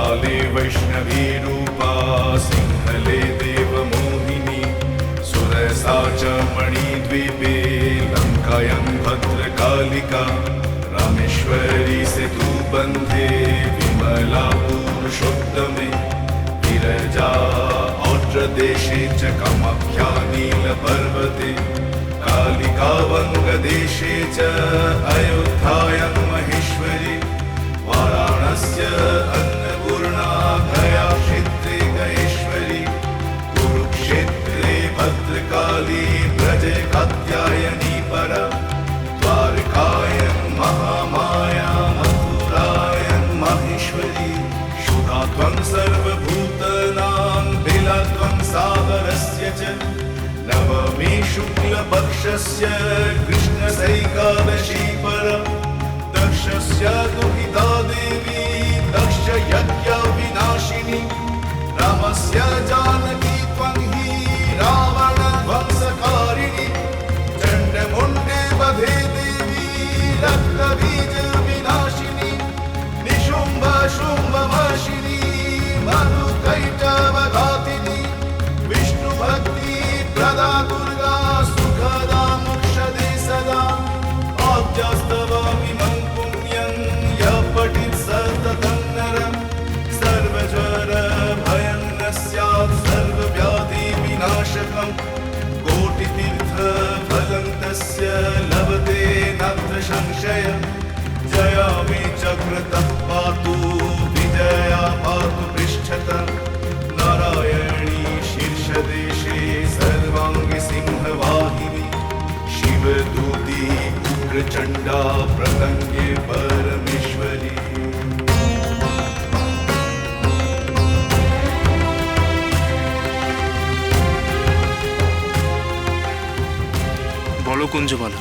काले वैष्णवी रूपा सिंहले देवमोहिनी सुरसा च मणिद्वीपे लङ्कायां भद्रकालिका रामेश्वरी सेतुबन्धे विमला पुरुषोत्तमे विरजा औद्रदेशे च कामाख्या नीलपर्वते कालिका वङ्गदेशे च अयोध्यायां महेश्वरी वाराणस्य अन्नपूर्णा गया क्षेत्रे गयेश्वरी कुरुक्षेत्रे भद्रकाली ब्रजे कात्यायनी परा द्वारकायां महामाया मथुरायां माहेश्वरी शुदा त्वं सर्वभूतानां बिला त्वं सागरस्य च नवमी शुक्लपक्षस्य कृष्णसैकादशी परा दक्षस्य दुहिता देवी दक्ष यज्ञ विनाशिनी रामस्य जानकी त्वं हि रावण ध्वंसकारिणी चण्डमुण्डे वधे देवी रक्तबीज विनाशिनी निशुम्भ शुम्भमर्षिणी मधुकैटवघातिनी विष्णुभक्ति प्रदा दुर्गा सुखदा मोक्षदे सदा आद्यास्तवामि सततं नरं सर्वज्वर भयं न स्यात् सर्वव्याधि विनाशकं कोटितीर्थफलं तस्य लभते नात्र संशय जया मे चक्रतः पातु विजया पातु पृष्ठतः नारायणी शीर्षदेशे सर्वाङ्गी सिंहवाहिनी शिवदूती उग्रचण्डा प्रतङ्गे परमेश्वरी। বলো কুঞ্জমালা।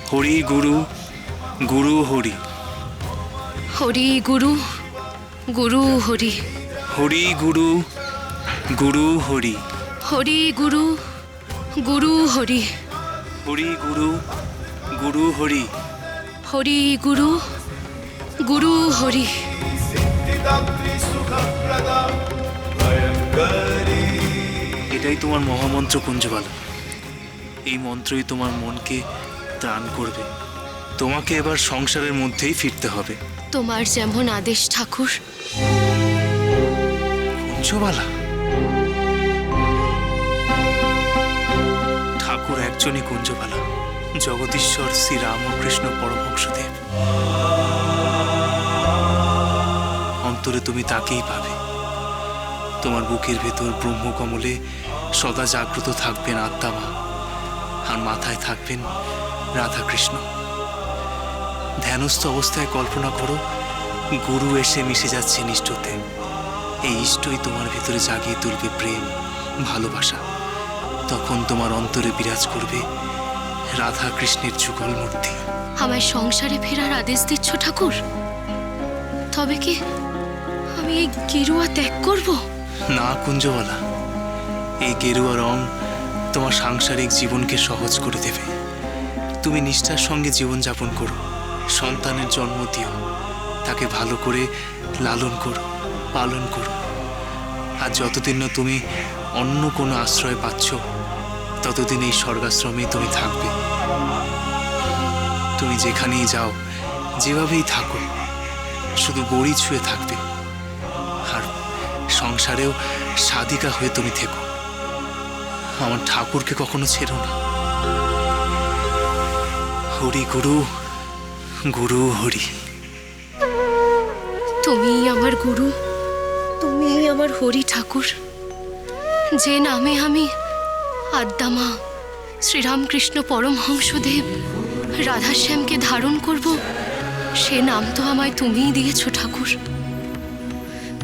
হরি গুরু গুরু হরি হরি গুরু গুরু হরি হরি গুরু গুরু হরি হরি গুরু গুরু হরি হরি গুরু গুরু হরি হরি গুরু গুরু হরি। এটাই তোমার মহামন্ত্র কুঞ্জবালা। এই মন্ত্রই তোমার মনকে ত্রাণ করবে। তোমাকে এবার সংসারের মধ্যেই ফিরতে হবে। তোমার যেমন আদেশ ঠাকুর। কুঞ্জবালা, ঠাকুর একজনই কুঞ্জবালা, জগদীশ্বর শ্রী রামকৃষ্ণ পরমহংসদেব। অন্তরে তুমি তাকেই পাবে। তোমার বুকের ভেতর ব্রহ্মকমলে সদা জাগ্রত থাকবেন আত্মা, আর মাথায় থাকবেন রাধাকৃষ্ণ। ধ্যানস্থ অবস্থায় কল্পনা করো গুরু এসে মিশে যাচ্ছেন ইষ্টতে। এই ইষ্টই তোমার ভেতরে জাগিয়ে তুলবে প্রেম, ভালোবাসা। তখন তোমার অন্তরে বিরাজ করবে রাধা কৃষ্ণের যুগল মূর্তি। আমায় সংসারে ফেরার আদেশ দিচ্ছ ঠাকুর? তবে কি আমি এই গেরুয়া ত্যাগ করব? না কুঞ্জবালা, এই গেরুয়া রং তোমার সাংসারিক জীবনকে সহজ করে দেবে। তুমি নিষ্ঠার সঙ্গে জীবনযাপন করো, সন্তানের জন্ম দিও, তাকে ভালো করে লালন করো, পালন করো। আর যতদিন না তুমি অন্য কোনো আশ্রয় পাচ্ছ, ততদিন এই স্বর্গাশ্রমে তুমি থাকবে। তুমি যেখানেই যাও, যেভাবেই থাকো, শুধু গড়ি ছুঁয়ে থাকবে। আর সংসারেও সাধিকা হয়ে তুমি থেকো। আমার ঠাকুরকে কখনো ছেড়ো না। হরি গুরু গুরু হরি। তুমি আমার গুরু, তুমি আমার হরি ঠাকুর। যে নামে আমি আদ্যামা শ্রীরামকৃষ্ণ পরমহংসদেব রাধাশ্যামকে ধারণ করব, সে নাম তো আমায় তুমিই দিয়েছ ঠাকুর।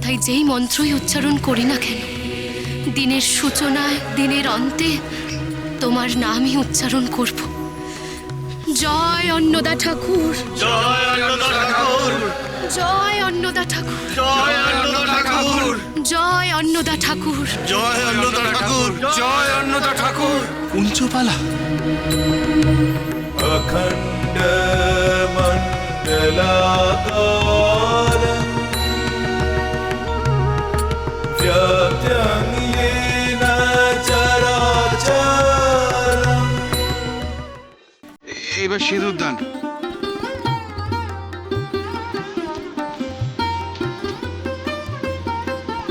তাই যেই মন্ত্রই উচ্চারণ করি না কেন, দিনের সূচনায় দিনের অন্তে তোমার নামই উচ্চারণ করব। জয় অন্নদা ঠাকুর, জয় অন্নদা ঠাকুর, জয় অন্নদা ঠাকুর, জয় অন্নদা ঠাকুর, জয় অন্নদা ঠাকুর, জয় অন্নদা ঠাকুর, জয় অন্নদা ঠাকুর। কুঞ্জবালা, अखंड मंडलाकार হবে সিঁদুরদান।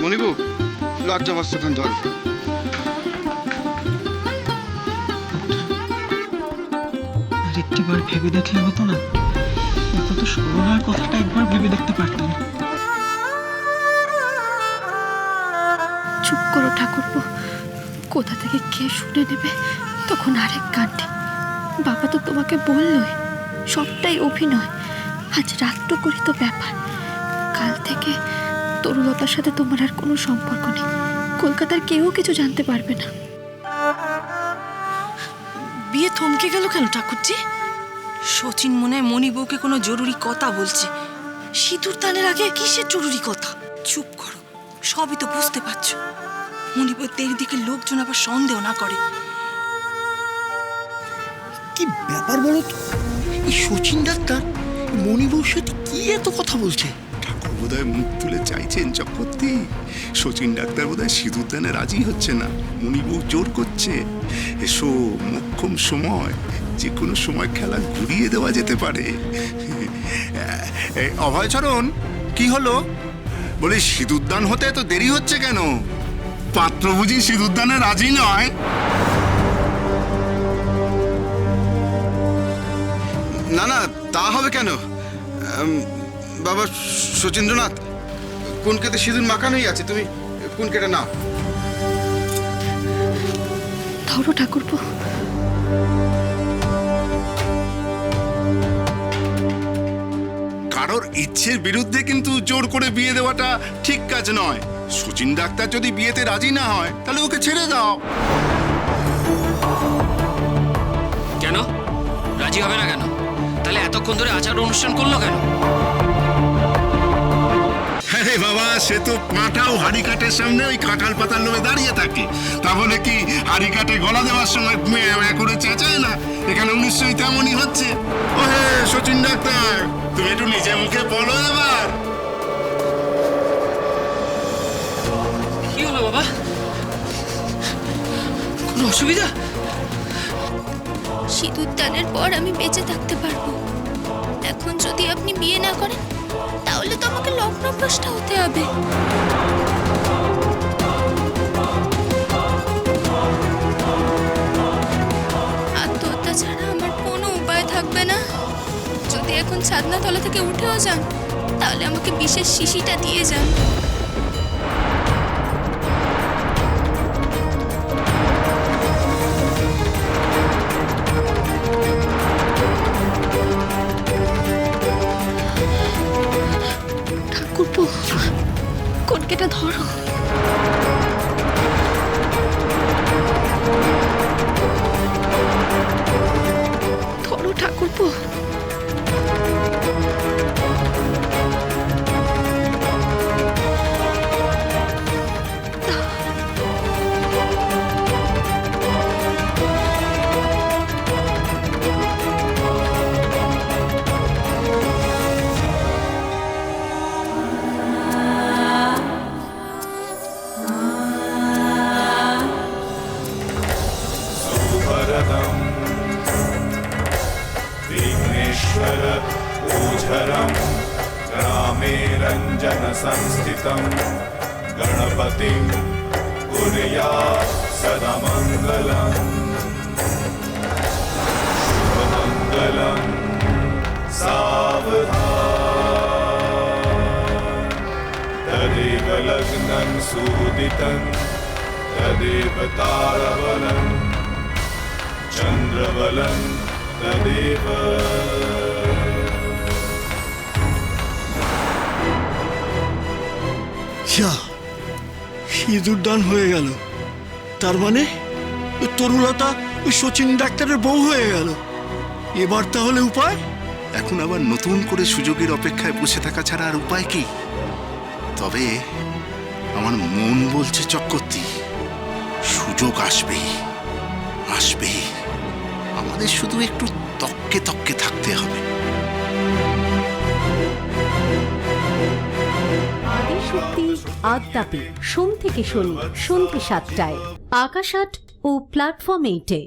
মণিবু, লজ্জা বস্ত্রখান ধর। আর একটিবার ভেবে দেখলে হতো না? অন্তত সরলার কথাটা একবার ভেবে দেখতে পারতাম। চুপ করো ঠাকুরপো, কোথা থেকে কে শুনে নেবে তখন আরেক কাণ্ডে। বাবা তো তোমাকে বললই সবটাই অভিনয়, আজ রাতটুকুরই তো ব্যাপার। কাল থেকে তরুলতার সাথে তোমার আর কোনো সম্পর্ক নেই, কলকাতার কেউ কিছু জানতে পারবে না। বিয়ে থমকে গেল কেন ঠাকুরজি? শচীন মনে হয় মণিবউকে কোনো জরুরি কথা বলছে। সিঁদুর দানের আগে কিসের জরুরি কথা? চুপ করো, সবই তো বুঝতে পারছো। মণিবউর দেরি দিকে লোকজন আবার সন্দেহ না করে। কি ব্যাপার বলো তো? এই শচীন ডাক্তার মণিবউর সাথে কি এত কথা বলছে? ঠাকুর বোধহয় মুখ তুলে চাইছেন চক্রবর্তী। শচীন ডাক্তার বোধহয় সিঁদুরদানে রাজি হচ্ছে না, মণিবউ জোর করছে। এসো, মোক্ষম সময়, যে কোনো সময় খেলা ঘুরিয়ে দেওয়া যেতে পারে। অভয়চরণ, কি হলো? বলি সিঁদুরদান হতে এত দেরি হচ্ছে কেন? পাত্র বুঝি সিঁদুরদানে রাজি নয়? না না, তা হবে কেন? বাবা শচীন্দ্রনাথ, কোন কেটে সিঁদুর মাখানোই আছে, তুমি কোন কেটে নাও। ধরো ঠাকুরপো। কারোর ইচ্ছের বিরুদ্ধে কিন্তু জোর করে বিয়ে দেওয়াটা ঠিক কাজ নয়। শচীন ডাক্তার যদি বিয়েতে রাজি না হয় তাহলে ওকে ছেড়ে দাও। কেন রাজি হবে না কেন? তাহলে এতক্ষণ ধরে আচার অনুষ্ঠান করলো কেন? আরে বাবা, সে তো পাঁঠাও হাড়ি কাঠের সামনে ওই কাঁঠাল পাতার লোভে দাঁড়িয়ে থাকে। তাহলে কি হাড়ি কাঠে গলা দেওয়ার সময় করে চেঁচায় না? এখানে নিশ্চয়ই তেমনই হচ্ছে। ও হে শচীন ডাক্তার, তুমি একটু নিজে মুখে বলো এবার। কি হলো বাবা? কোনো অসুবিধা? সিঁদুর দানের পর আমি বেঁচে থাকতে পারবো। এখন যদি আপনি বিয়ে না করেন তাহলে তো আমাকে লগ্নভ্রষ্ট হতে হবে। আত্মহত্যা ছাড়া আমার কোনো উপায় থাকবে না। যদি এখন ছাদনাতলা থেকে উঠেও যান তাহলে আমাকে বিশেষ শিশিটা দিয়ে যান। ঠাকুরপো, কনকেটা ধরো। ধরো ঠাকুরপো। वरदम् विघ्नेश्वर ऊझरं ग्रामे रञ्जनसंस्थितं गणपतिं कुर्यात् सदा मङ्गलम् शुभमङ्गलं सावधान तदेव लग्नं सूदितं तदेव तारबलं चंद्रबलं तदेव। সিঁদুরদান হয়ে গেল, তার মানে ওই তরুলতা ওই শচীন ডাক্তারের বউ হয়ে গেল। এবার তাহলে উপায়? এখন আবার নতুন করে সুযোগের অপেক্ষায় বসে থাকা ছাড়া আর উপায় কি? তবে আমার মন বলছে চক্রবর্তী, সুযোগ আসবেই আসবেই। আমাদের শুধু একটু তককে তককে থাকতে হবে। আদিশক্তি আদ্যাপি সোম থেকে শনি সন্ধ্যে ৭টায় আকাশ আট ও প্ল্যাটফর্ম 8-এ।